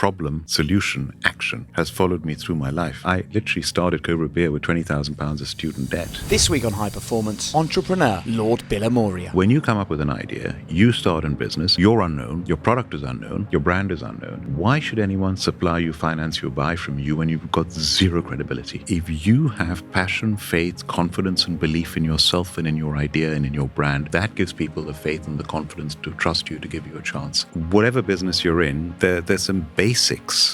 problem, solution, action has followed me through my life. I literally started Cobra Beer with £20,000 of student debt. This week on High Performance, entrepreneur Lord Bilimoria. When you come up with an idea, you start in business, you're unknown, your product is unknown, your brand is unknown. Why should anyone supply you, finance you, buy from you when you've got zero credibility? If you have passion, faith, confidence and belief in yourself and in your idea and in your brand, that gives people the faith and the confidence to trust you, to give you a chance. Whatever business you're in, there's some basics.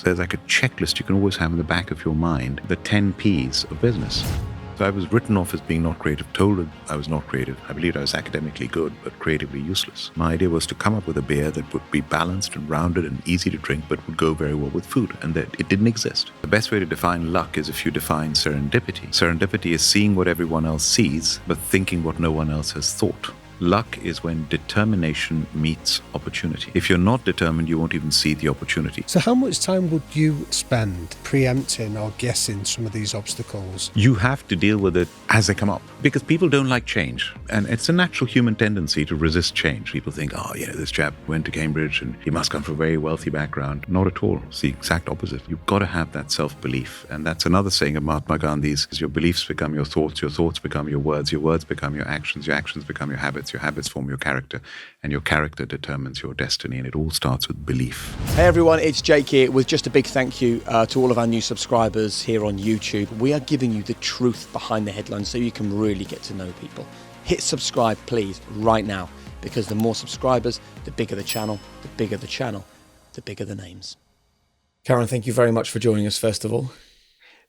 There's like a checklist you can always have in the back of your mind, the 10 Ps of business. So I was written off as being not creative, told I was not creative. I believed I was academically good, but creatively useless. My idea was to come up with a beer that would be balanced and rounded and easy to drink, but would go very well with food, and that it didn't exist. The best way to define luck is if you define serendipity. Serendipity is seeing what everyone else sees, but thinking what no one else has thought. Luck is when determination meets opportunity. If you're not determined, you won't even see the opportunity. So how much time would you spend preempting or guessing some of these obstacles? You have to deal with it as they come up, because people don't like change. And it's a natural human tendency to resist change. People think, this chap went to Cambridge and he must come from a very wealthy background. Not at all. It's the exact opposite. You've got to have that self-belief. And that's another saying of Mahatma Gandhi's, is your beliefs become your thoughts become your words become your actions become your habits form your character, and your character determines your destiny, and it all starts with belief. Hey everyone, it's Jake here with just a big thank you to all of our new subscribers here on YouTube. We are giving you the truth behind the headlines so you can really get to know people. Hit subscribe please right now, because the more subscribers, the bigger the channel, the bigger the names. Karen, thank you very much for joining us first of all.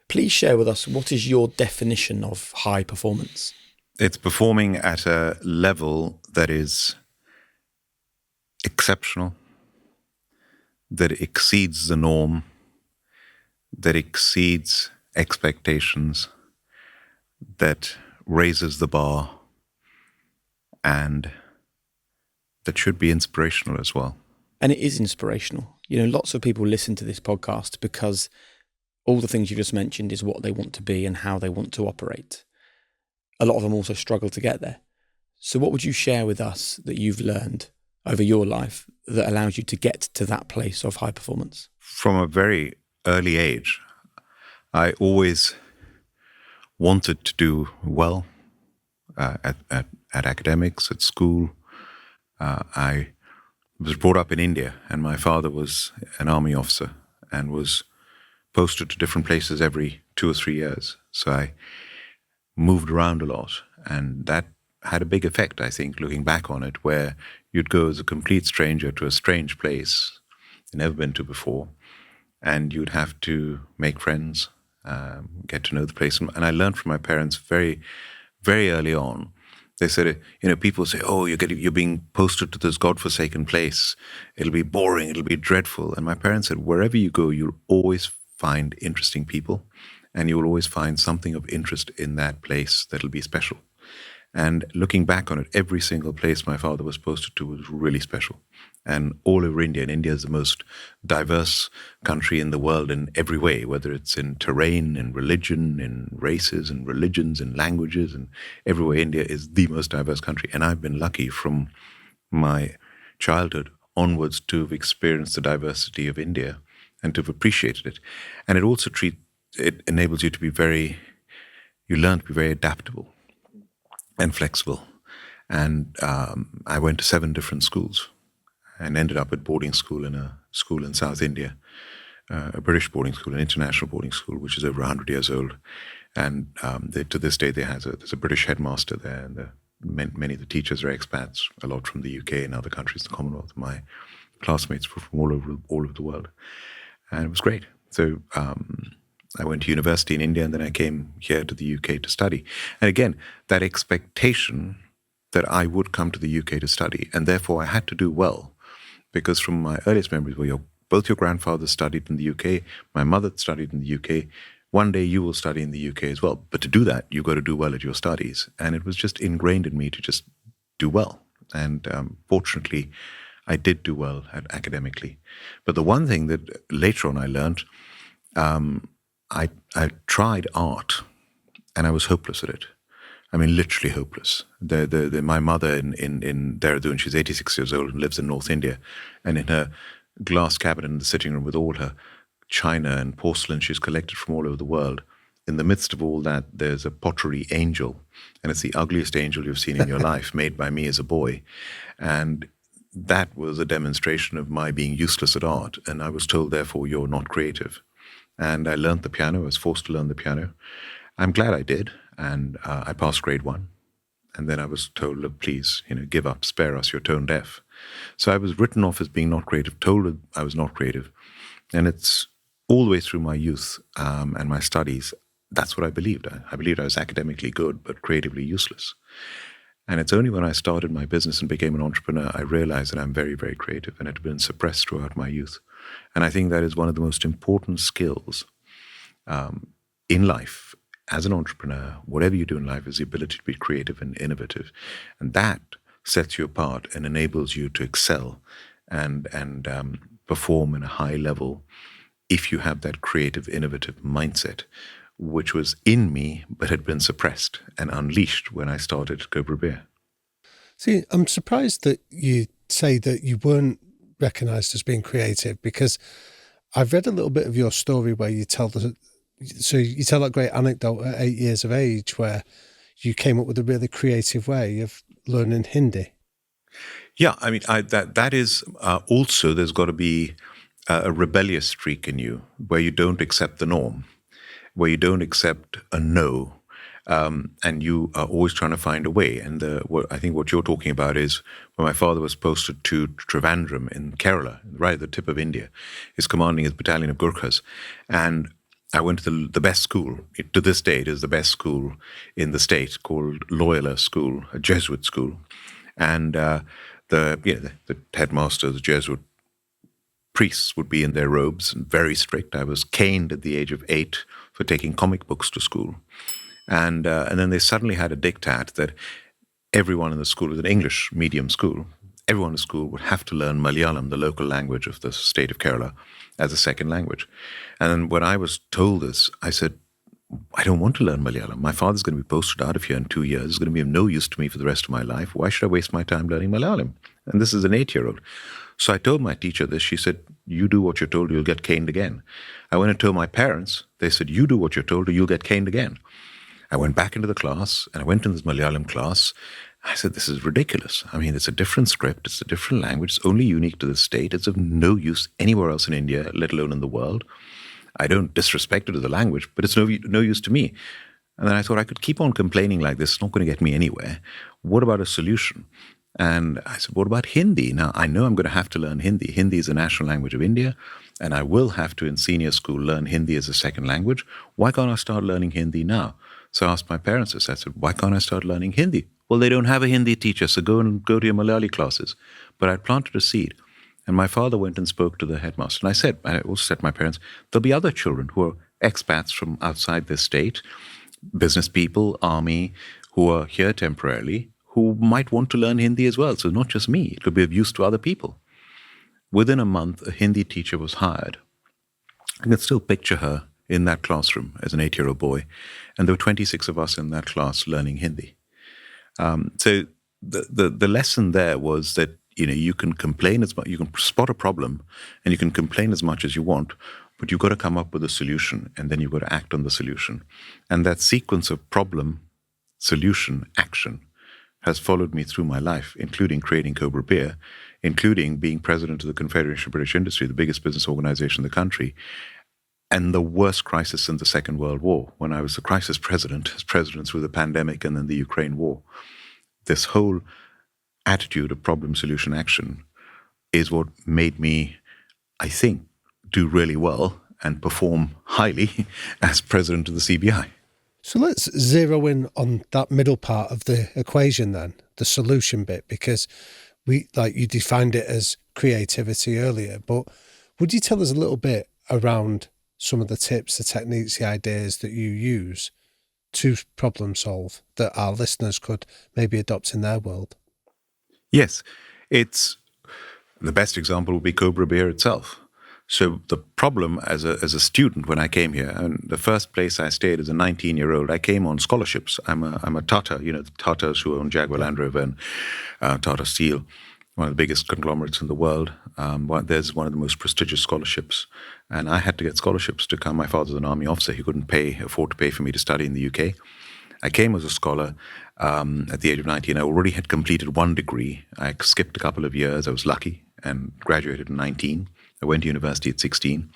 Please share with us, what is your definition of high performance? It's performing at a level that is exceptional, that exceeds the norm, that exceeds expectations, that raises the bar, and that should be inspirational as well. And it is inspirational. Lots of people listen to this podcast because all the things you just mentioned is what they want to be and how they want to operate. A lot of them also struggle to get there. So what would you share with us that you've learned over your life that allows you to get to that place of high performance? From a very early age, I always wanted to do well at academics, at school. I was brought up in India, and my father was an army officer and was posted to different places every 2 or 3 years. So I moved around a lot, and that had a big effect, I think, looking back on it, where you'd go as a complete stranger to a strange place you'd never been to before, and you'd have to make friends, get to know the place. And I learned from my parents very, very early on. They said, people say, you're being posted to this godforsaken place. It'll be boring, it'll be dreadful. And my parents said, wherever you go, you'll always find interesting people, and you will always find something of interest in that place that'll be special. And looking back on it, every single place my father was posted to was really special. And all over India, and India is the most diverse country in the world in every way, whether it's in terrain, in religion, in races, and religions, and languages, and every way. India is the most diverse country. And I've been lucky from my childhood onwards to have experienced the diversity of India and to have appreciated it. And it also it enables you to be you learn to be very adaptable and flexible. And I went to 7 different schools and ended up at boarding school in a school in South India, a British boarding school, an international boarding school, which is over 100 years old. And to this day, there's a British headmaster there, and many of the teachers are expats, a lot from the UK and other countries, the Commonwealth. My classmates were from all over the world. And it was great. So I went to university in India, and then I came here to the UK to study. And again, that expectation that I would come to the UK to study, and therefore I had to do well, because from my earliest memories were both your grandfathers studied in the UK, my mother studied in the UK, one day you will study in the UK as well. But to do that, you've got to do well at your studies. And it was just ingrained in me to just do well. And fortunately, I did do well academically. But the one thing that later on I learned, I tried art, and I was hopeless at it. I mean, literally hopeless. My mother in Dehradun, she's 86 years old and lives in North India. And in her glass cabinet in the sitting room with all her china and porcelain she's collected from all over the world. In the midst of all that, there's a pottery angel, and it's the ugliest angel you've seen in your life, made by me as a boy. And that was a demonstration of my being useless at art, and I was told, therefore, you're not creative. And I learned the piano. I was forced to learn the piano. I'm glad I did, and I passed grade 1. And then I was told, look, please, give up, spare us, you're tone deaf. So I was written off as being not creative, told that I was not creative. And it's all the way through my youth and my studies, that's what I believed. I believed I was academically good, but creatively useless. And it's only when I started my business and became an entrepreneur, I realized that I'm very, very creative, and it had been suppressed throughout my youth. And I think that is one of the most important skills in life. As an entrepreneur, whatever you do in life is the ability to be creative and innovative. And that sets you apart and enables you to excel and perform in a high level if you have that creative, innovative mindset, which was in me but had been suppressed and unleashed when I started Cobra Beer. See, I'm surprised that you say that you weren't recognised as being creative, because I've read a little bit of your story where you tell that great anecdote at 8 years of age where you came up with a really creative way of learning Hindi. Yeah, I mean, that is also, there's got to be a rebellious streak in you where you don't accept the norm, where you don't accept a no, and you are always trying to find a way. And I think what you're talking about is when my father was posted to Trivandrum in Kerala, right at the tip of India, he's commanding his battalion of Gurkhas, and I went to the best school. To this day, it is the best school in the state, called Loyola School, a Jesuit school. And the headmaster, the Jesuit priests would be in their robes and very strict. I was caned at the age of 8 for taking comic books to school. And then they suddenly had a diktat that everyone in the school, it was an English medium school, everyone in the school would have to learn Malayalam, the local language of the state of Kerala, as a second language. And then when I was told this, I said, I don't want to learn Malayalam. My father's going to be posted out of here in 2 years. It's going to be of no use to me for the rest of my life. Why should I waste my time learning Malayalam? And this is an 8-year-old. So I told my teacher this. She said, you do what you're told, you'll get caned again. I went and told my parents. They said, you do what you're told or you'll get caned again. I went back into the class, and I went into this Malayalam class. I said, this is ridiculous. I mean, it's a different script. It's a different language. It's only unique to this state. It's of no use anywhere else in India, let alone in the world. I don't disrespect it as a language, but it's no use to me. And then I thought I could keep on complaining like this. It's not going to get me anywhere. What about a solution? And I said, what about Hindi? Now, I know I'm going to have to learn Hindi. Hindi is the national language of India, and I will have to, in senior school, learn Hindi as a second language. Why can't I start learning Hindi now? So I asked my parents this. I said, why can't I start learning Hindi? Well, they don't have a Hindi teacher, so go to your Malayali classes. But I planted a seed. And my father went and spoke to the headmaster. And I also said to my parents, there'll be other children who are expats from outside this state, business people, army, who are here temporarily, who might want to learn Hindi as well. So not just me, it could be of use to other people. Within a month, a Hindi teacher was hired. I can still picture her in that classroom as an 8-year-old boy. And there were 26 of us in that class learning Hindi. So the lesson there was that, you can complain as much, you can spot a problem and you can complain as much as you want, but you've got to come up with a solution, and then you've got to act on the solution. And that sequence of problem, solution, action has followed me through my life, including creating Cobra Beer, including being president of the Confederation of British Industry, the biggest business organization in the country, and the worst crisis since the Second World War, when I was the crisis president, as president through the pandemic and then the Ukraine war. This whole attitude of problem, solution, action is what made me, I think, do really well and perform highly as president of the CBI. So let's zero in on that middle part of the equation then, the solution bit, because you defined it as creativity earlier, but would you tell us a little bit around some of the tips, the techniques, the ideas that you use to problem solve that our listeners could maybe adopt in their world? Yes, it's the best example would be Cobra Beer itself. So the problem as a student when I came here, and the first place I stayed as a 19-year-old, I came on scholarships. I'm a Tata, the Tatas who own Jaguar Land Rover and Tata Steel. one of the biggest conglomerates in the world. There's one of the most prestigious scholarships. And I had to get scholarships to come. My father's an army officer. He couldn't afford to pay for me to study in the UK. I came as a scholar at the age of 19. I already had completed one degree. I skipped a couple of years. I was lucky and graduated at 19. I went to university at 16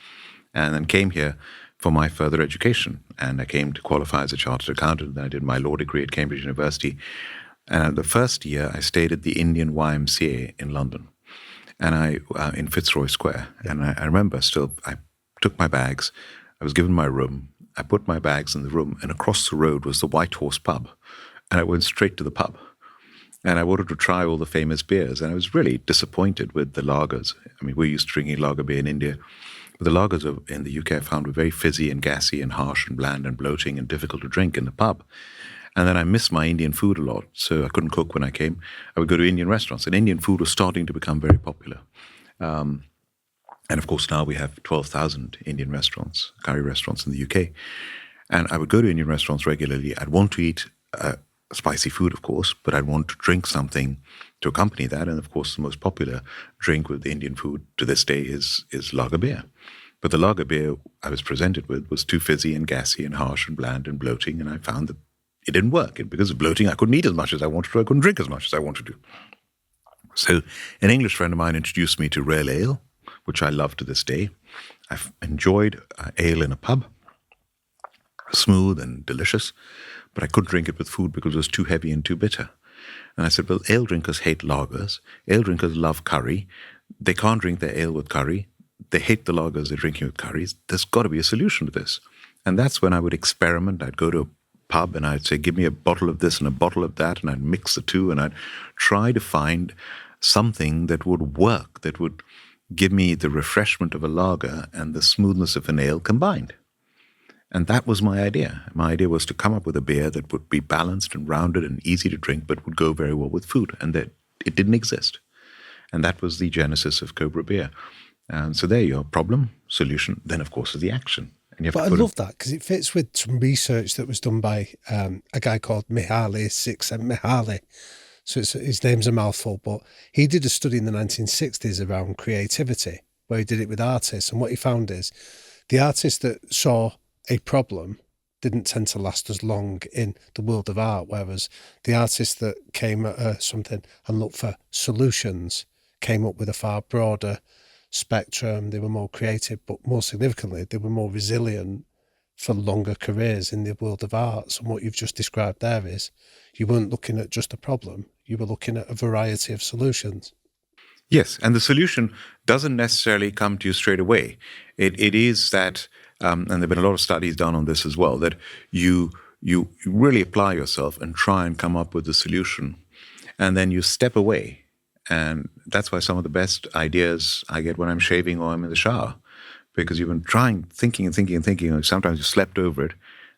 and then came here for my further education. And I came to qualify as a chartered accountant. Then I did my law degree at Cambridge University. And the first year, I stayed at the Indian YMCA in London, and in Fitzroy Square. And I remember still, I took my bags. I was given my room. I put my bags in the room, and across the road was the White Horse pub. And I went straight to the pub. And I wanted to try all the famous beers. And I was really disappointed with the lagers. I mean, we're used to drinking lager beer in India. But the lagers in the UK I found were very fizzy and gassy and harsh and bland and bloating and difficult to drink in the pub. And then I missed my Indian food a lot, so I couldn't cook when I came. I would go to Indian restaurants, and Indian food was starting to become very popular. And of course, now we have 12,000 Indian restaurants, curry restaurants in the UK. And I would go to Indian restaurants regularly. I'd want to eat spicy food, of course, but I'd want to drink something to accompany that. And of course, the most popular drink with Indian food to this day is lager beer. But the lager beer I was presented with was too fizzy and gassy and harsh and bland and bloating, and I found that it didn't work. Because of bloating, I couldn't eat as much as I wanted to. I couldn't drink as much as I wanted to. So an English friend of mine introduced me to real ale, which I love to this day. I've enjoyed ale in a pub, smooth and delicious, but I couldn't drink it with food because it was too heavy and too bitter. And I said, well, ale drinkers hate lagers. Ale drinkers love curry. They can't drink their ale with curry. They hate the lagers they're drinking with curries. There's got to be a solution to this. And that's when I would experiment. I'd go to a pub and I'd say, give me a bottle of this and a bottle of that, and I'd mix the two, and I'd try to find something that would work, that would give me the refreshment of a lager and the smoothness of an ale combined. And that was my idea. My idea was to come up with a beer that would be balanced and rounded and easy to drink, but would go very well with food, and that it didn't exist. And that was the genesis of Cobra Beer. And so there you are, problem, solution, then of course is the action. But I love that because it fits with some research that was done by a guy called Mihaly Csikszentmihalyi. So his name's a mouthful, but he did a study in the 1960s around creativity, where he did it with artists. And what he found is the artists that saw a problem didn't tend to last as long in the world of art, whereas the artists that came at something and looked for solutions came up with a far broader spectrum. They were more creative, but more significantly, they were more resilient for longer careers in the world of arts. And what you've just described there is you weren't looking at just a problem, you were looking at a variety of solutions. Yes, and the solution doesn't necessarily come to you straight away. It is that, and there have been a lot of studies done on this as well, that you really apply yourself and try and come up with a solution, and then you step away. And that's why some of the best ideas I get when I'm shaving or I'm in the shower, because you've been thinking, and sometimes you slept over it,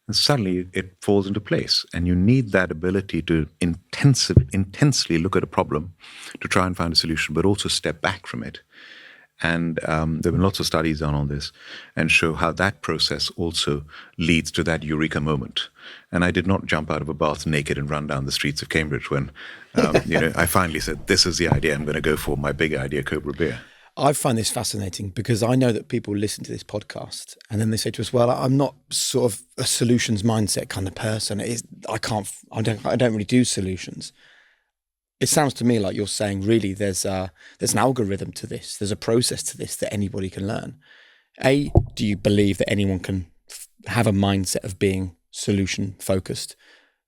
and suddenly it falls into place. And you need that ability to intensely look at a problem to try and find a solution, but also step back from it. And there have been lots of studies done on this and show how that process also leads to that eureka moment. And I did not jump out of a bath naked and run down the streets of Cambridge when, I finally said, this is the idea I'm going to go for, my big idea, Cobra Beer. I find this fascinating because I know that people listen to this podcast and then they say to us, well, I'm not sort of a solutions mindset kind of person. I don't really do solutions. It sounds to me like you're saying, really, there's an algorithm to this. There's a process to this that anybody can learn. A, do you believe that anyone can have a mindset of being solution focused?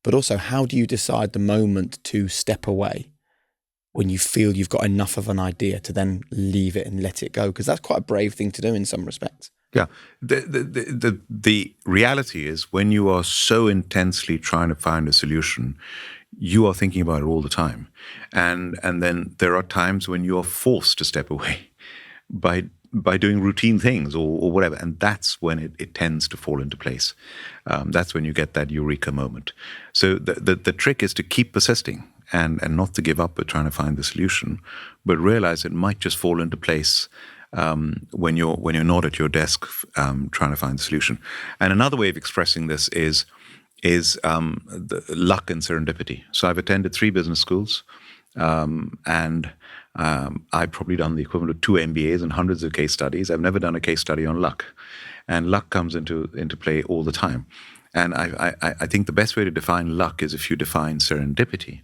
But also, how do you decide the moment to step away when you feel you've got enough of an idea to then leave it and let it go? Because that's quite a brave thing to do in some respects. Yeah. The reality is when you are so intensely trying to find a solution, you are thinking about it all the time. And then there are times when you are forced to step away by doing routine things or whatever. And that's when it tends to fall into place. That's when you get that eureka moment. So the trick is to keep persisting and not to give up with trying to find the solution, but realize it might just fall into place when you're not at your desk trying to find the solution. And another way of expressing this is the luck and serendipity. So I've attended 3 business schools, and I've probably done the equivalent of 2 MBAs and hundreds of case studies. I've never done a case study on luck. And luck comes into play all the time. And I think the best way to define luck is if you define serendipity.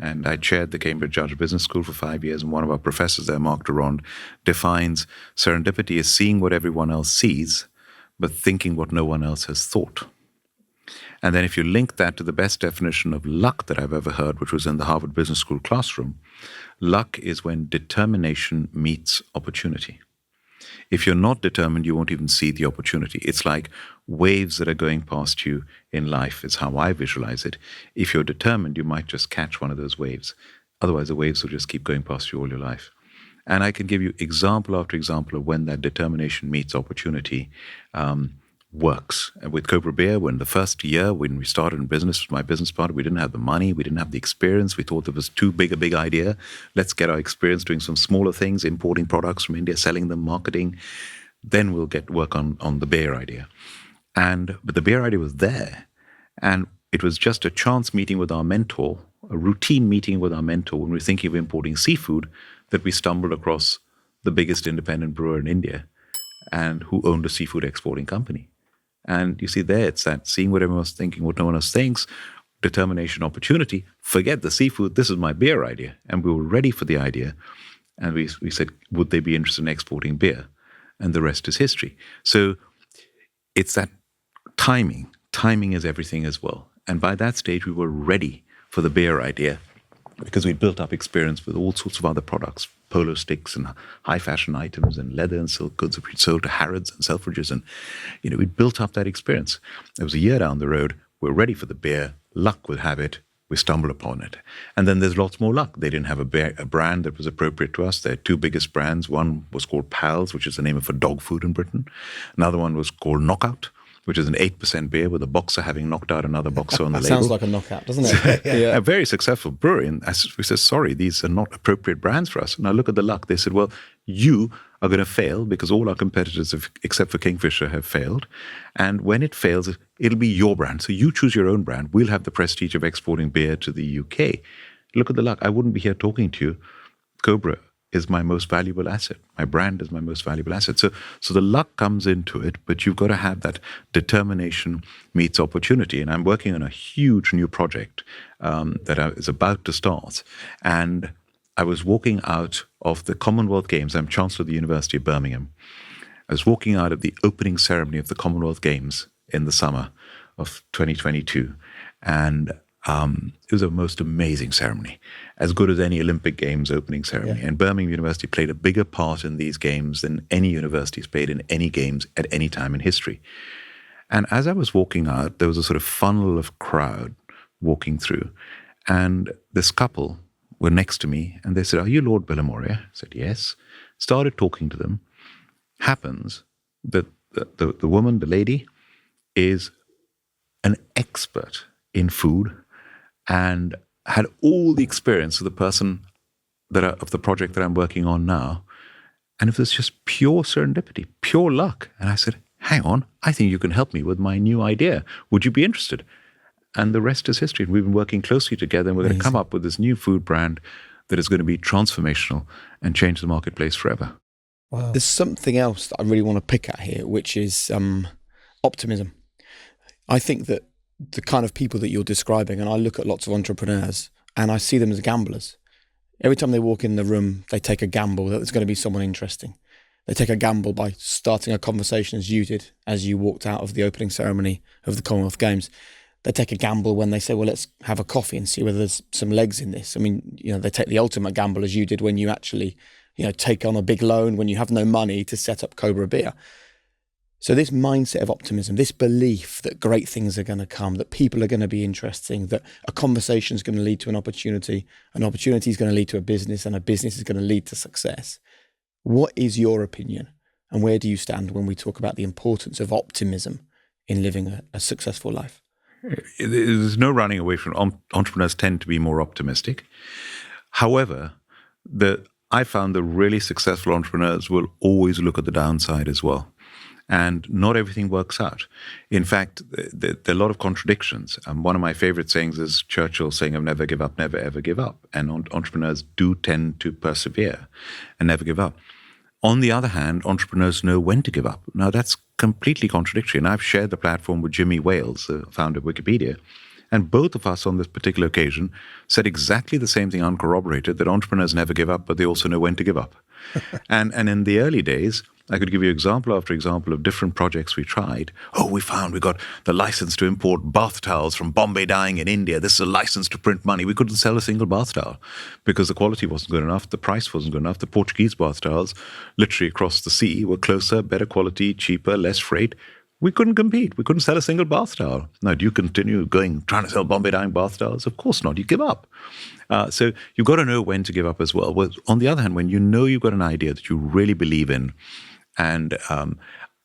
And I chaired the Cambridge Judge Business School for 5 years, and one of our professors there, Mark Durand, defines serendipity as seeing what everyone else sees, but thinking what no one else has thought. And then if you link that to the best definition of luck that I've ever heard, which was in the Harvard Business School classroom, luck is when determination meets opportunity. If you're not determined, you won't even see the opportunity. It's like waves that are going past you in life is how I visualize it. If you're determined, you might just catch one of those waves. Otherwise, the waves will just keep going past you all your life. And I can give you example after example of when that determination meets opportunity works. And with Cobra Beer, when the first year, when we started in business with my business partner, we didn't have the money, we didn't have the experience. We thought it was too big a big idea. Let's get our experience doing some smaller things, importing products from India, selling them, marketing. Then we'll get work on the beer idea. But the beer idea was there. And it was just a chance meeting with our mentor, a routine meeting with our mentor when we were thinking of importing seafood, that we stumbled across the biggest independent brewer in India and who owned a seafood exporting company. And you see there, it's that seeing what everyone's thinking, what no one else thinks, determination, opportunity, forget the seafood, this is my beer idea. And we were ready for the idea. And we said, would they be interested in exporting beer? And the rest is history. So it's that timing. Timing is everything as well. And by that stage, we were ready for the beer idea because we built up experience with all sorts of other products, polo sticks and high fashion items and leather and silk goods that we'd sold to Harrods and Selfridges. And, we built up that experience. It was a year down the road. We're ready for the beer. Luck would have it. We stumbled upon it. And then there's lots more luck. They didn't have a brand that was appropriate to us. Their two biggest brands, one was called Pals, which is the name of a dog food in Britain. Another one was called Knockout, which is an 8% beer with a boxer having knocked out another boxer on the label. Sounds like a knockout, doesn't it? Yeah. A very successful brewery. And we said, sorry, these are not appropriate brands for us. Now look at the luck. They said, well, you are going to fail because all our competitors, except for Kingfisher, have failed. And when it fails, it'll be your brand. So you choose your own brand. We'll have the prestige of exporting beer to the UK. Look at the luck. I wouldn't be here talking to you. Cobra is my most valuable asset. My brand is my most valuable asset. So the luck comes into it, but you've got to have that determination meets opportunity. And I'm working on a huge new project that is about to start. And I was walking out of the Commonwealth Games. I'm Chancellor of the University of Birmingham. I was walking out of the opening ceremony of the Commonwealth Games in the summer of 2022. And it was a most amazing ceremony, as good as any Olympic Games opening ceremony. Yeah. And Birmingham University played a bigger part in these games than any university has played in any games at any time in history. And as I was walking out, there was a sort of funnel of crowd walking through. And this couple were next to me, and they said, "Are you Lord Bilimoria?" I said, "Yes." Started talking to them. Happens that the woman, the lady, is an expert in food and had all the experience of the person of the project that I'm working on now. And it was just pure serendipity, pure luck. And I said, hang on, I think you can help me with my new idea. Would you be interested? And the rest is history. We've been working closely together, and we're going to come up with this new food brand that is going to be transformational and change the marketplace forever. Wow. There's something else that I really want to pick at here, which is optimism. I think that the kind of people that you're describing, and I look at lots of entrepreneurs and I see them as gamblers. Every time they walk in the room, they take a gamble that there's going to be someone interesting. They take a gamble by starting a conversation as you did, as you walked out of the opening ceremony of the Commonwealth Games. They take a gamble when they say, well, let's have a coffee and see whether there's some legs in this. I mean, they take the ultimate gamble as you did when you actually, take on a big loan when you have no money to set up Cobra Beer. So this mindset of optimism, this belief that great things are going to come, that people are going to be interesting, that a conversation is going to lead to an opportunity is going to lead to a business, and a business is going to lead to success. What is your opinion, and where do you stand when we talk about the importance of optimism in living a successful life? There's no running away from entrepreneurs tend to be more optimistic. However, I found the really successful entrepreneurs will always look at the downside as well. And not everything works out. In fact, there are a lot of contradictions. One of my favorite sayings is Churchill saying, never give up, never ever give up. And entrepreneurs do tend to persevere and never give up. On the other hand, entrepreneurs know when to give up. Now, that's completely contradictory. And I've shared the platform with Jimmy Wales, the founder of Wikipedia. And both of us on this particular occasion said exactly the same thing uncorroborated, that entrepreneurs never give up, but they also know when to give up. And in the early days, I could give you example after example of different projects we tried. Oh, we got the license to import bath towels from Bombay Dyeing in India. This is a license to print money. We couldn't sell a single bath towel because the quality wasn't good enough. The price wasn't good enough. The Portuguese bath towels, literally across the sea, were closer, better quality, cheaper, less freight. We couldn't compete. We couldn't sell a single bath towel. Now, do you continue trying to sell Bombay Dyeing bath towels? Of course not. You give up. So you've got to know when to give up as well. On the other hand, when you know you've got an idea that you really believe in, and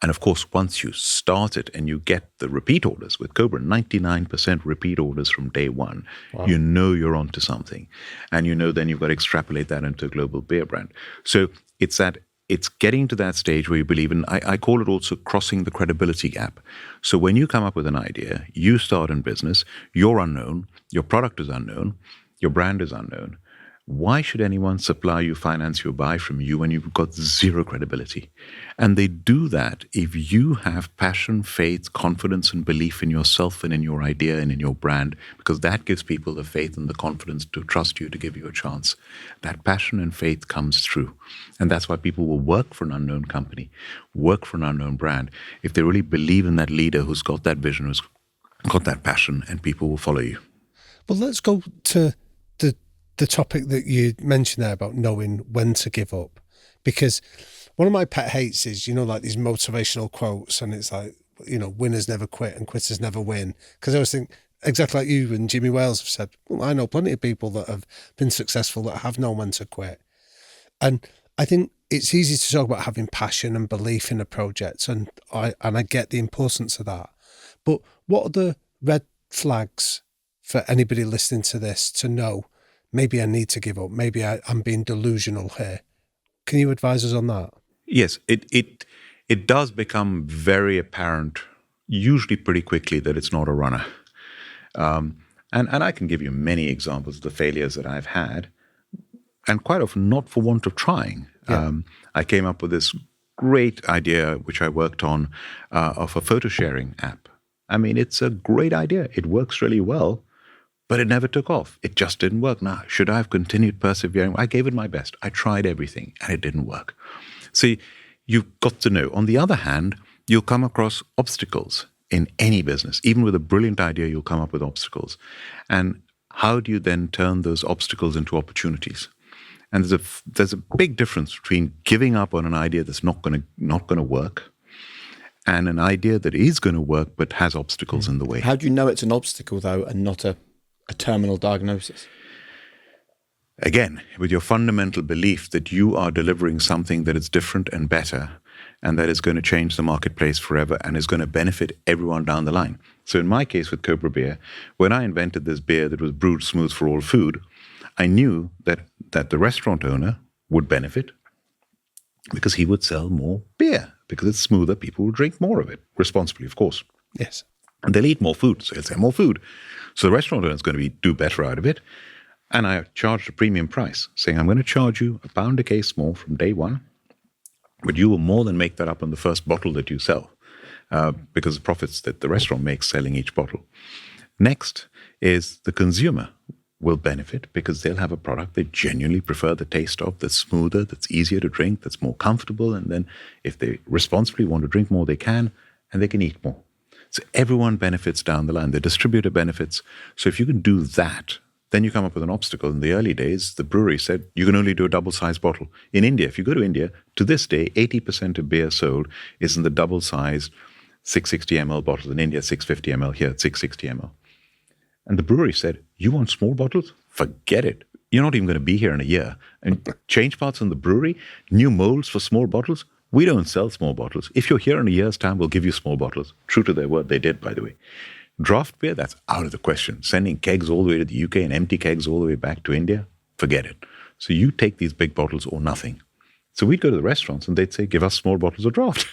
of course, once you start it and you get the repeat orders with Cobra, 99% repeat orders from day one, wow. You know you're onto something. And you know then you've got to extrapolate that into a global beer brand. So it's getting to that stage where you believe in, I call it also crossing the credibility gap. So when you come up with an idea, you start in business, you're unknown, your product is unknown, your brand is unknown. Why should anyone supply you, finance you, or buy from you when you've got zero credibility? And they do that if you have passion, faith, confidence, and belief in yourself and in your idea and in your brand, because that gives people the faith and the confidence to trust you, to give you a chance. That passion and faith comes through. And that's why people will work for an unknown company, work for an unknown brand, if they really believe in that leader who's got that vision, who's got that passion, and people will follow you. Well, let's go to the topic that you mentioned there about knowing when to give up, because one of my pet hates is, like these motivational quotes, and it's like, winners never quit and quitters never win. Because I always think, exactly like you and Jimmy Wales have said, well, I know plenty of people that have been successful that have known when to quit. And I think it's easy to talk about having passion and belief in a project, and I get the importance of that. But what are the red flags for anybody listening to this to know, maybe I need to give up, maybe I'm being delusional here? Can you advise us on that? Yes, it does become very apparent, usually pretty quickly, that it's not a runner. And I can give you many examples of the failures that I've had, and quite often not for want of trying. Yeah. I came up with this great idea, which I worked on, of a photo sharing app. I mean, it's a great idea. It works really well. But it never took off. It just didn't work. Now, should I have continued persevering? I gave it my best. I tried everything, and it didn't work. See, you've got to know. On the other hand, you'll come across obstacles in any business. Even with a brilliant idea, you'll come up with obstacles. And how do you then turn those obstacles into opportunities? And there's a big difference between giving up on an idea that's not going to work, and an idea that is going to work but has obstacles in the way. How do you know it's an obstacle, though, and not a terminal diagnosis? Again, with your fundamental belief that you are delivering something that is different and better, and that is going to change the marketplace forever and is going to benefit everyone down the line. So in my case with Cobra Beer, when I invented this beer that was brewed smooth for all food, I knew that the restaurant owner would benefit because he would sell more beer. Because it's smoother, people will drink more of it, responsibly, of course. Yes. And they'll eat more food, so they'll sell more food. So the restaurant owner is going to do better out of it. And I charged a premium price, saying, I'm going to charge you £1 a case more from day one, but you will more than make that up on the first bottle that you sell, because the profits that the restaurant makes selling each bottle. Next is the consumer will benefit because they'll have a product they genuinely prefer the taste of, that's smoother, that's easier to drink, that's more comfortable. And then if they responsibly want to drink more, they can, and they can eat more. So everyone benefits down the line. The distributor benefits. So if you can do that, then you come up with an obstacle. In the early days, the brewery said you can only do a double-sized bottle. In India, if you go to India, to this day, 80% of beer sold is in the double-sized 660 ml bottles. In India, 650 ml. Here, 660 ml. And the brewery said, you want small bottles? Forget it. You're not even going to be here in a year. And change parts in the brewery, new molds for small bottles. We don't sell small bottles. If you're here in a year's time, we'll give you small bottles. True to their word, they did, by the way. Draft beer, that's out of the question. Sending kegs all the way to the UK and empty kegs all the way back to India, forget it. So you take these big bottles or nothing. So we'd go to the restaurants and they'd say, give us small bottles of draft.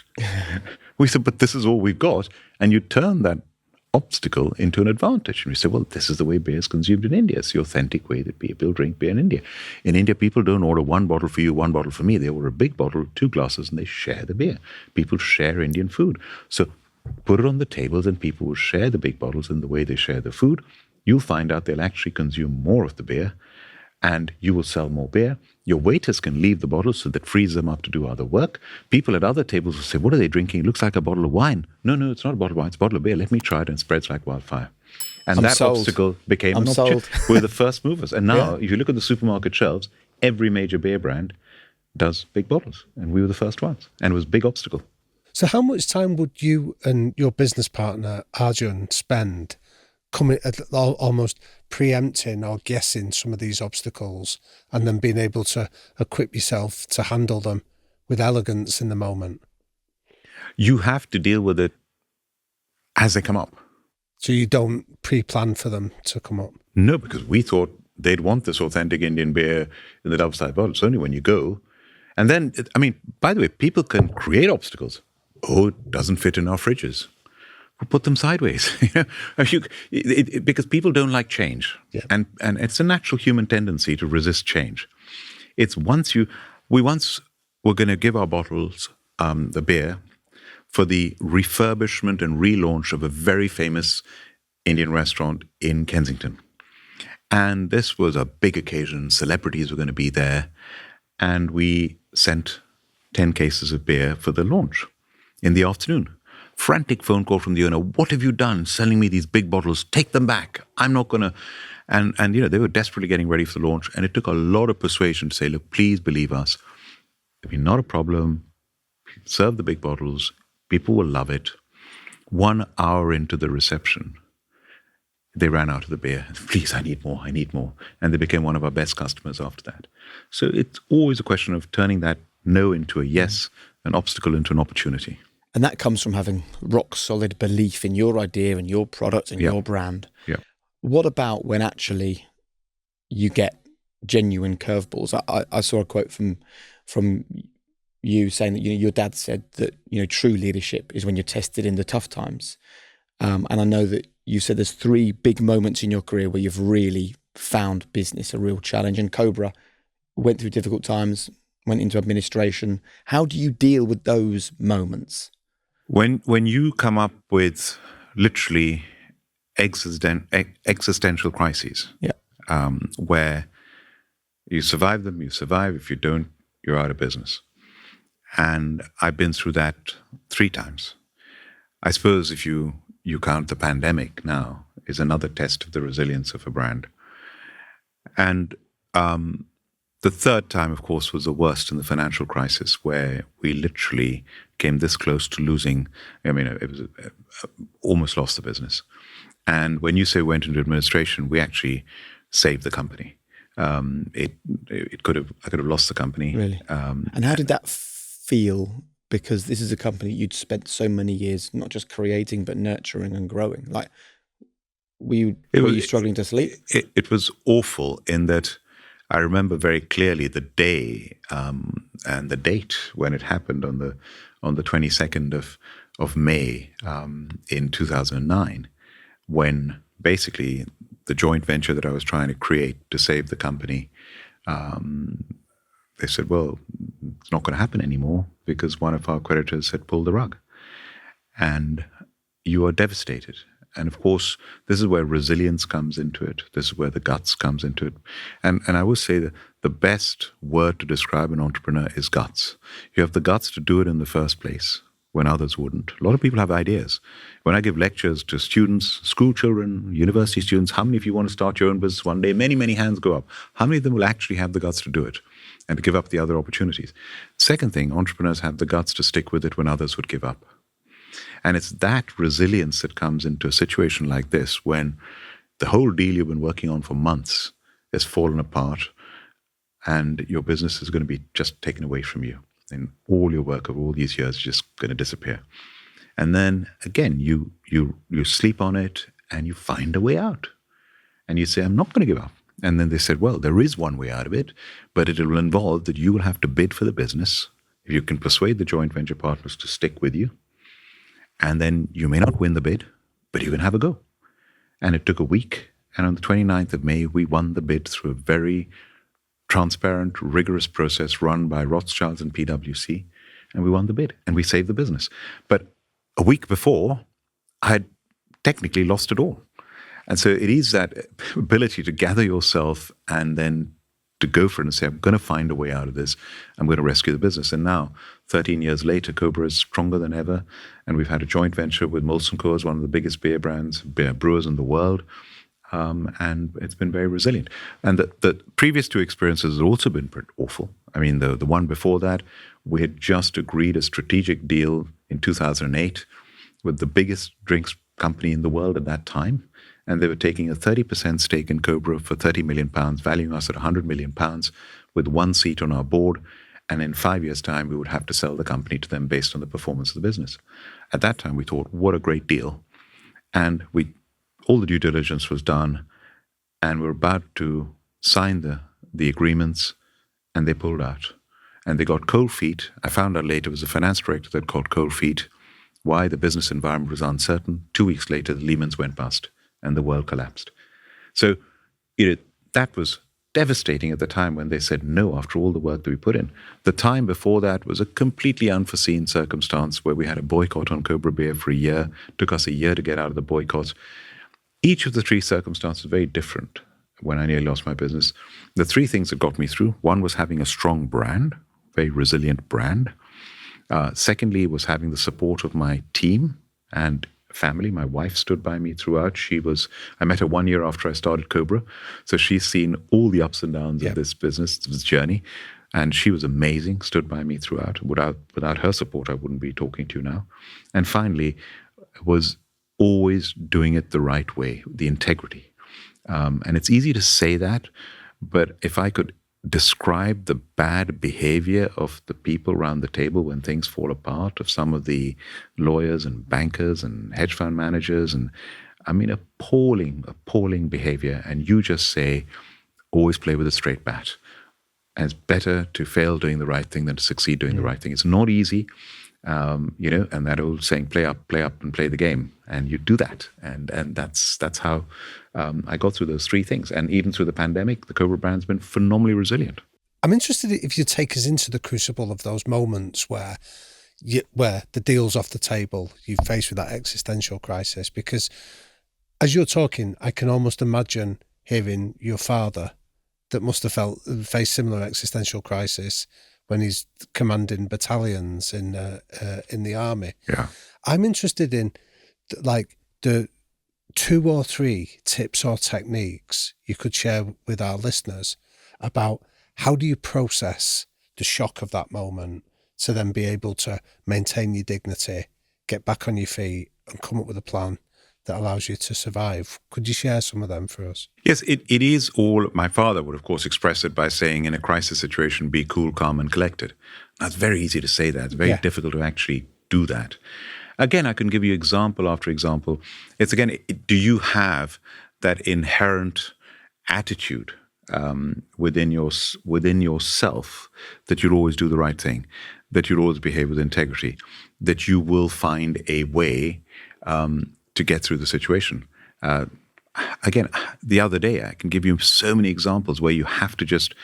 We said, but this is all we've got. And you turn that obstacle into an advantage. And we said, well, this is the way beer is consumed in India. It's the authentic way that people drink beer in India. In India, people don't order one bottle for you, one bottle for me. They order a big bottle, 2 glasses, and they share the beer. People share Indian food. So put it on the tables and people will share the big bottles in the way they share the food. You'll find out they'll actually consume more of the beer and you will sell more beer. Your waiters can leave the bottles so that frees them up to do other work. People at other tables will say, what are they drinking? It looks like a bottle of wine. No, it's not a bottle of wine. It's a bottle of beer. Let me try it. And it spreads like wildfire. And I'm that sold. obstacle became I'm an opportunity. sold. We're the first movers. And now, if you look at the supermarket shelves, every major beer brand does big bottles. And we were the first ones. And it was a big obstacle. So how much time would you and your business partner, Arjun, spend coming almost preempting or guessing some of these obstacles and then being able to equip yourself to handle them with elegance in the moment? You have to deal with it as they come up. So you don't pre-plan for them to come up? No, because we thought they'd want this authentic Indian beer in the double-sided bottle. It's only when you go. And then, by the way, people can create obstacles. Oh, it doesn't fit in our fridges. We'll put them sideways. Because people don't like change. Yeah. And it's a natural human tendency to resist change. It's we once were going to give our bottles, the beer, for the refurbishment and relaunch of a very famous Indian restaurant in Kensington. And this was a big occasion. Celebrities were going to be there. And we sent 10 cases of beer for the launch in the afternoon. Frantic phone call from the owner. What have you done selling me these big bottles? Take them back. I'm not going to. And they were desperately getting ready for the launch. And it took a lot of persuasion to say, look, please believe us. It'll be not a problem. Serve the big bottles. People will love it. 1 hour into the reception, they ran out of the beer. Please, I need more. And they became one of our best customers after that. So it's always a question of turning that no into a yes, an obstacle into an opportunity. And that comes from having rock solid belief in your idea and your product and your brand. Yeah. What about when actually you get genuine curveballs? I saw a quote from you saying that your dad said that true leadership is when you're tested in the tough times. And I know that you said there's 3 big moments in your career where you've really found business a real challenge. And Cobra went through difficult times, went into administration. How do you deal with those moments? When you come up with literally existential crises, where you survive them, you survive. If you don't, you're out of business. And I've been through that 3 times. I suppose if you count the pandemic now, is another test of the resilience of a brand. And the 3rd time, of course, was the worst in the financial crisis, where we literally came this close to losing. It was almost lost the business. And when you say went into administration, we actually saved the company. I could have lost the company. Really? And how did that feel? Because this is a company you'd spent so many years not just creating but nurturing and growing. Like, were you struggling to sleep? It was awful in that I remember very clearly the day and the date when it happened on the 22nd of May in 2009, when basically the joint venture that I was trying to create to save the company, they said, well, it's not going to happen anymore because one of our creditors had pulled the rug. And you are devastated. And of course, this is where resilience comes into it. This is where the guts comes into it. And I would say that the best word to describe an entrepreneur is guts. You have the guts to do it in the first place when others wouldn't. A lot of people have ideas. When I give lectures to students, school children, university students, how many of you want to start your own business one day? Many, many hands go up. How many of them will actually have the guts to do it and to give up the other opportunities? Second thing, entrepreneurs have the guts to stick with it when others would give up. And it's that resilience that comes into a situation like this when the whole deal you've been working on for months has fallen apart and your business is going to be just taken away from you. And all your work of all these years is just going to disappear. And then again, you sleep on it and you find a way out. And you say, I'm not going to give up. And then they said, well, there is one way out of it, but it will involve that you will have to bid for the business. If you can persuade the joint venture partners to stick with you, and then you may not win the bid, but you can have a go. And it took a week. And on the 29th of May, we won the bid through a very transparent, rigorous process run by Rothschilds and PwC. And we won the bid and we saved the business. But a week before, I had technically lost it all. And so it is that ability to gather yourself and then to go for it and say, I'm going to find a way out of this. I'm going to rescue the business. And now, 13 years later, Cobra is stronger than ever. And we've had a joint venture with Molson Coors, one of the biggest beer brands, beer brewers in the world. And it's been very resilient. And the previous two experiences have also been pretty awful. I mean, the one before that, we had just agreed a strategic deal in 2008 with the biggest drinks company in the world at that time. And they were taking a 30% stake in Cobra for £30 million, valuing us at £100 million, with one seat on our board. And in 5 years' time, we would have to sell the company to them based on the performance of the business. At that time, we thought, what a great deal. And all the due diligence was done, and we were about to sign the agreements, and they pulled out. And they got cold feet. I found out later it was a finance director that got cold feet. Why? The business environment was uncertain. 2 weeks later, the Lehman's went bust, and the world collapsed. So that was devastating at the time when they said no after all the work that we put in. The time before that was a completely unforeseen circumstance where we had a boycott on Cobra Beer for a year. It took us a year to get out of the boycotts. Each of the three circumstances was very different when I nearly lost my business. The three things that got me through, one was having a strong brand, very resilient brand. Secondly, was having the support of my team and family. My wife stood by me throughout. I met her 1 year after I started Cobra. So she's seen all the ups and downs of this business, this journey. And she was amazing, stood by me throughout. Without her support, I wouldn't be talking to you now. And finally, was always doing it the right way, the integrity. And it's easy to say that, but if I could describe the bad behavior of the people around the table when things fall apart, of some of the lawyers and bankers and hedge fund managers, and I mean, appalling behavior. And you just say, always play with a straight bat. And it's better to fail doing the right thing than to succeed doing the right thing. It's not easy, and that old saying, play up and play the game. And you do that. And that's how I got through those three things. And even through the pandemic, the Cobra brand's been phenomenally resilient. I'm interested if you take us into the crucible of those moments where the deal's off the table, you're faced with that existential crisis. Because as you're talking, I can almost imagine hearing your father that must have faced similar existential crisis when he's commanding battalions in the army. Yeah. I'm interested in the 2 or 3 tips or techniques you could share with our listeners about how do you process the shock of that moment to then be able to maintain your dignity, get back on your feet and come up with a plan that allows you to survive. Could you share some of them for us? Yes, it is all. My father would, of course, express it by saying, in a crisis situation, be cool, calm, and collected. Now, it's very easy to say that. It's very difficult to actually do that. Again, I can give you example after example. It's again, do you have that inherent attitude within yourself that you'll always do the right thing, that you'll always behave with integrity, that you will find a way to get through the situation. Again, the other day, I can give you so many examples where you have to just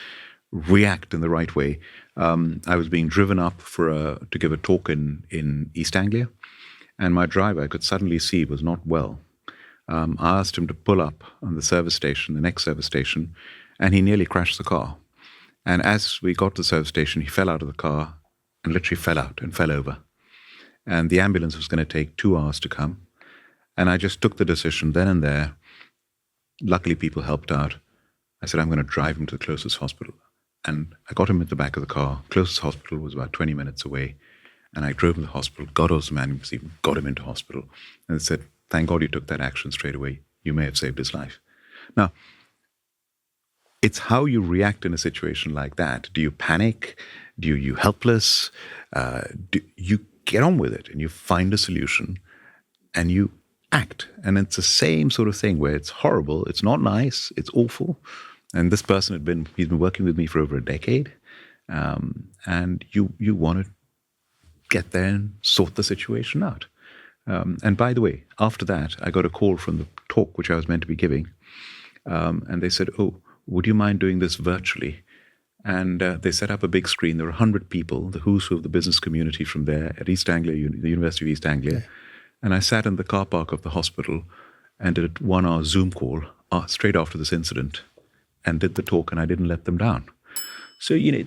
react in the right way. I was being driven up to give a talk in East Anglia, and my driver, I could suddenly see, was not well. I asked him to pull up on the next service station, and he nearly crashed the car. And as we got to the service station, he fell out of the car and literally fell out and fell over. And the ambulance was going to take 2 hours to come. And I just took the decision then and there. Luckily, people helped out. I said, I'm going to drive him to the closest hospital. And I got him at the back of the car. Closest hospital was about 20 minutes away. And I drove him to the hospital, got us some ambulance, even got him into hospital. And they said, thank God you took that action straight away. You may have saved his life. Now, it's how you react in a situation like that. Do you panic? Do you helpless? Do you get on with it and you find a solution and you act? And it's the same sort of thing where it's horrible, it's not nice, it's awful, And this person he's been working with me for over a decade. And you want to get there and sort the situation out. And by the way, after that, I got a call from the talk which I was meant to be giving. And they said, "Oh, would you mind doing this virtually?" And they set up a big screen. There were 100 people, the who's who of the business community from there at East Anglia, the University of East Anglia. Yeah. And I sat in the car park of the hospital and did a 1-hour Zoom call straight after this incident and did the talk, and I didn't let them down. So, there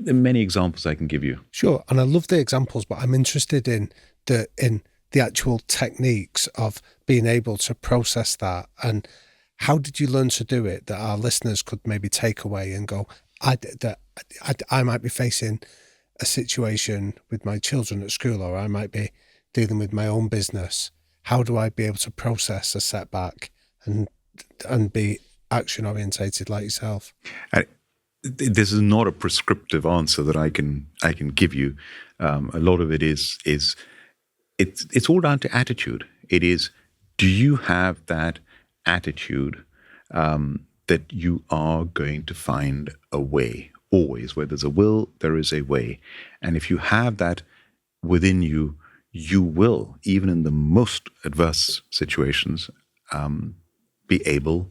are many examples I can give you. Sure. And I love the examples, but I'm interested in the actual techniques of being able to process that. And how did you learn to do it that our listeners could maybe take away and go, I might be facing a situation with my children at school, or I might be dealing with my own business. How do I be able to process a setback and be action orientated like yourself? This is not a prescriptive answer that I can give you. A lot of it is it's all down to attitude. It is, do you have that attitude that you are going to find a way? Always, where there's a will, there is a way. And if you have that within you, you will, even in the most adverse situations, be able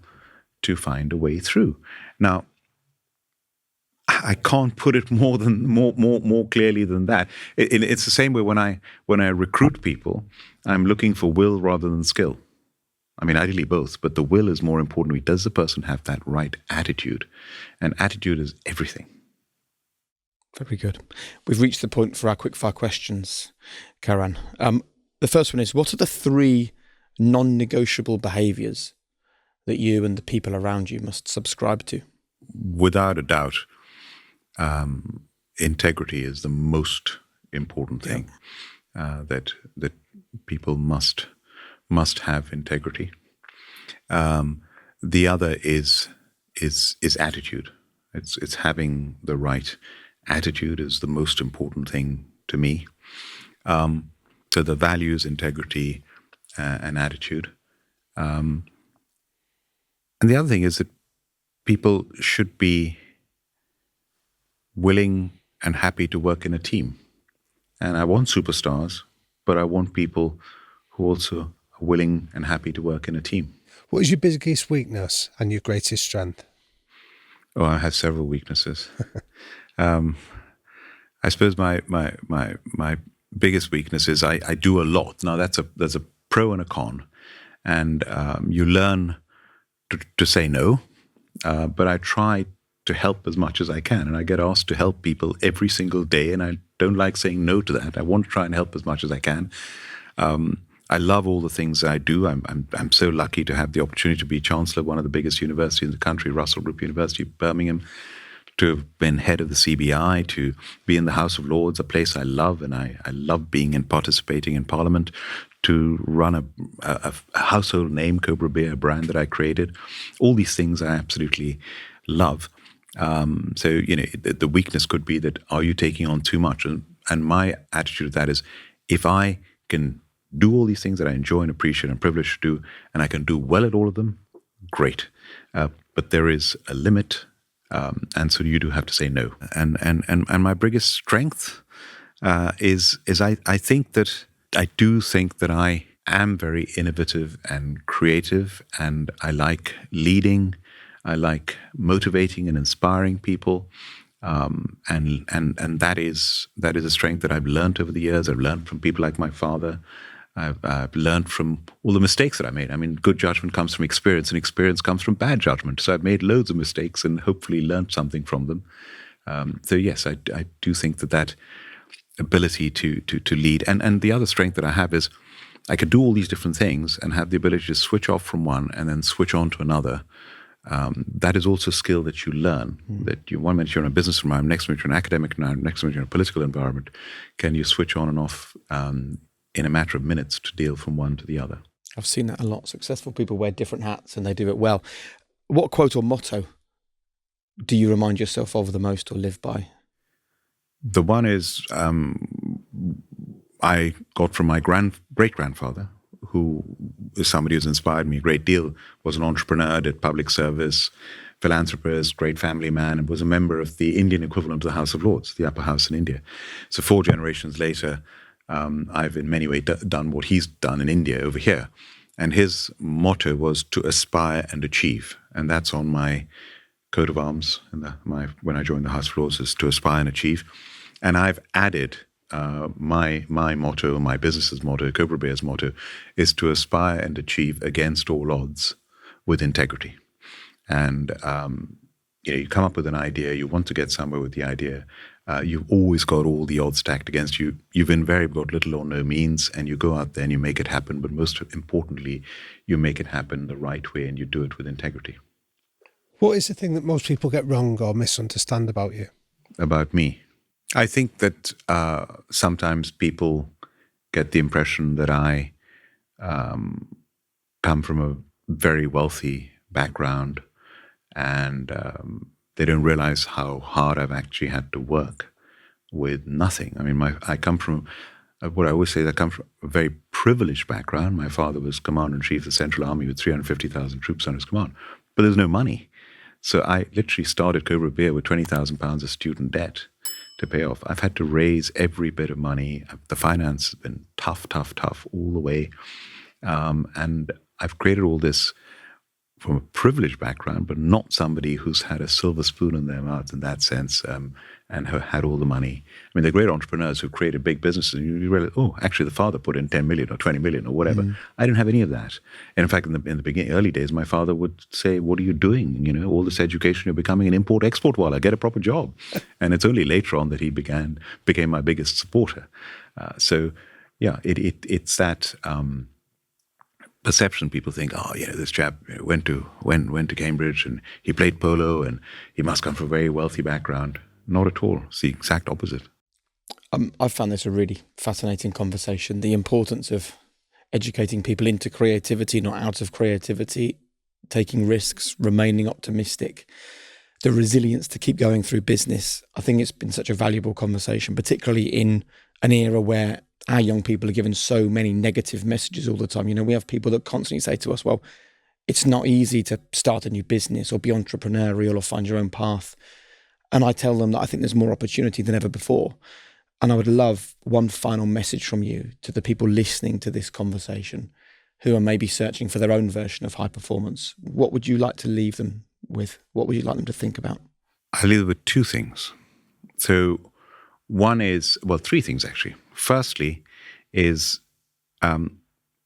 to find a way through. Now, I can't put it more clearly than that. It's the same way when I recruit people, I'm looking for will rather than skill. I mean, ideally both, but the will is more important. Does the person have that right attitude? And attitude is everything. Very good. We've reached the point for our quickfire questions, Karan. The first one is, what are the 3 non-negotiable behaviours that you and the people around you must subscribe to? Without a doubt, integrity is the most important thing. That people must have integrity. The other is attitude. It's having the right attitude is the most important thing to me. So the values, integrity, and attitude. And the other thing is that people should be willing and happy to work in a team. And I want superstars, but I want people who also are willing and happy to work in a team. What is your biggest weakness and your greatest strength? Oh, I have several weaknesses. I suppose my biggest weakness is I do a lot. Now there's a pro and a con, and you learn to say no, but I try to help as much as I can, and I get asked to help people every single day, and I don't like saying no to that. I want to try and help as much as I can. I love all the things I do. I'm so lucky to have the opportunity to be Chancellor of one of the biggest universities in the country, Russell Group University, Birmingham, to have been head of the CBI, to be in the House of Lords, a place I love, and I love being and participating in Parliament, to run a household name, Cobra Beer, a brand that I created. All these things I absolutely love. So, the weakness could be that, are you taking on too much? And my attitude to that is, if I can do all these things that I enjoy and appreciate and privileged to do, and I can do well at all of them, great. But there is a limit, and so you do have to say no. And my biggest strength is I think that I do think that I am very innovative and creative, and I like leading. I like motivating and inspiring people, and that is a strength that I've learned over the years. I've learned from people like my father. I've learned from all the mistakes that I made. I mean, good judgment comes from experience, and experience comes from bad judgment. So I've made loads of mistakes and hopefully learned something from them. So yes, I do think that ability to lead, and the other strength that I have is I can do all these different things and have the ability to switch off from one and then switch on to another. That is also a skill that you learn, that one minute you're in a business environment, next minute you're in an academic environment, next minute you're in a political environment. Can you switch on and off in a matter of minutes to deal from one to the other? I've seen that a lot. Successful people wear different hats and they do it well. What quote or motto do you remind yourself of the most or live by? The one is I got from my great-grandfather, who is somebody who's inspired me a great deal, was an entrepreneur, did public service, philanthropist, great family man, and was a member of the Indian equivalent of the House of Lords, the upper house in India. So 4 generations later, I've in many ways done what he's done in India over here. And his motto was to aspire and achieve. And that's on my coat of arms when I joined the House of Lords, is to aspire and achieve. And I've added my motto, my business's motto, Cobra Beer's motto, is to aspire and achieve against all odds with integrity. And you come up with an idea, you want to get somewhere with the idea, you've always got all the odds stacked against you. You've invariably got little or no means, and you go out there and you make it happen. But most importantly, you make it happen the right way, and you do it with integrity. What is the thing that most people get wrong or misunderstand about you? About me? I think that sometimes people get the impression that I come from a very wealthy background, and they don't realize how hard I've actually had to work with nothing. I mean, I come from, what I always say, I come from a very privileged background. My father was Commander-in-Chief of the Central Army with 350,000 troops under his command, but there's no money. So I literally started Cobra Beer with £20,000 of student debt to pay off. I've had to raise every bit of money. The finance has been tough all the way. And I've created all this from a privileged background, but not somebody who's had a silver spoon in their mouth in that sense, and have had all the money. I mean, they're great entrepreneurs who created big businesses, and you realize, oh, actually the father put in 10 million or 20 million or whatever. I didn't have any of that. And in fact, in the beginning, early days, my father would say, what are you doing? You know, all this education, you're becoming an import-export wala, get a proper job. And it's only later on that he became my biggest supporter. So yeah, it's that perception. People think, oh, this chap went to Cambridge and he played polo and he must come from a very wealthy background. Not at all. It's the exact opposite. I've found this a really fascinating conversation. The importance of educating people into creativity, not out of creativity, taking risks, remaining optimistic, the resilience to keep going through business. I think it's been such a valuable conversation, particularly in an era where our young people are given so many negative messages all the time. You know, we have people that constantly say to us, well, it's not easy to start a new business or be entrepreneurial or find your own path. And I tell them that I think there's more opportunity than ever before. And I would love one final message from you to the people listening to this conversation who are maybe searching for their own version of high performance. What would you like to leave them with? What would you like them to think about? I'll leave them with 2 things. So one is, well, 3 things actually. Firstly is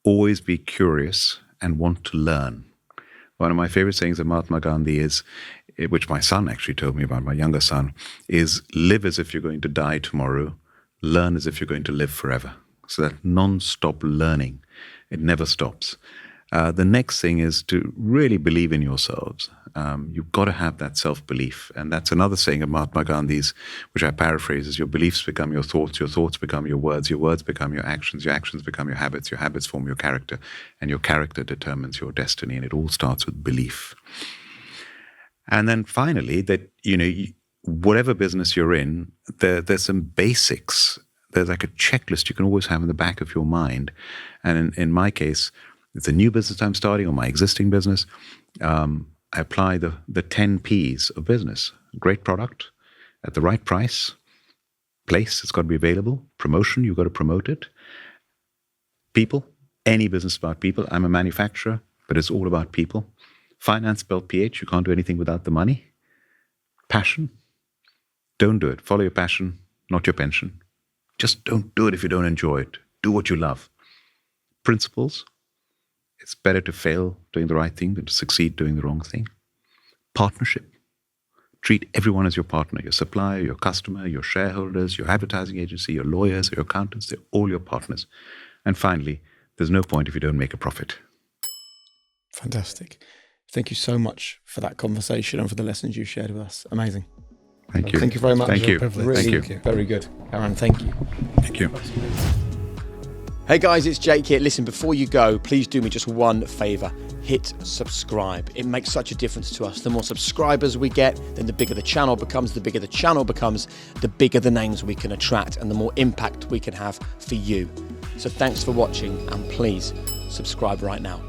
always be curious and want to learn. One of my favorite sayings of Mahatma Gandhi is, which my son actually told me about, my younger son, is live as if you're going to die tomorrow, learn as if you're going to live forever. So that non-stop learning, it never stops. The next thing is to really believe in yourselves. You've got to have that self-belief. And that's another saying of Mahatma Gandhi's, which I paraphrase, is your beliefs become your thoughts become your words become your actions become your habits form your character, and your character determines your destiny. And it all starts with belief. And then finally, that, whatever business you're in, there's some basics. There's like a checklist you can always have in the back of your mind. And in my case, it's a new business I'm starting or my existing business. I apply the 10 P's of business. Great product at the right price. Place, it's got to be available. Promotion, you've got to promote it. People, any business about people. I'm a manufacturer, but it's all about people. Finance, spelled PH, you can't do anything without the money. Passion, don't do it. Follow your passion, not your pension. Just don't do it if you don't enjoy it. Do what you love. Principles, it's better to fail doing the right thing than to succeed doing the wrong thing. Partnership, treat everyone as your partner, your supplier, your customer, your shareholders, your advertising agency, your lawyers, your accountants, they're all your partners. And finally, there's no point if you don't make a profit. Fantastic. Thank you so much for that conversation and for the lessons you shared with us. Amazing. Thank you. Thank you very much. Thank you. Really, Thank you. Very good. Aaron, thank you. Thank you. Hey guys, it's Jake here. Listen, before you go, please do me just one favour. Hit subscribe. It makes such a difference to us. The more subscribers we get, then the bigger the channel becomes. The bigger the channel becomes, the bigger the names we can attract and the more impact we can have for you. So thanks for watching, and please subscribe right now.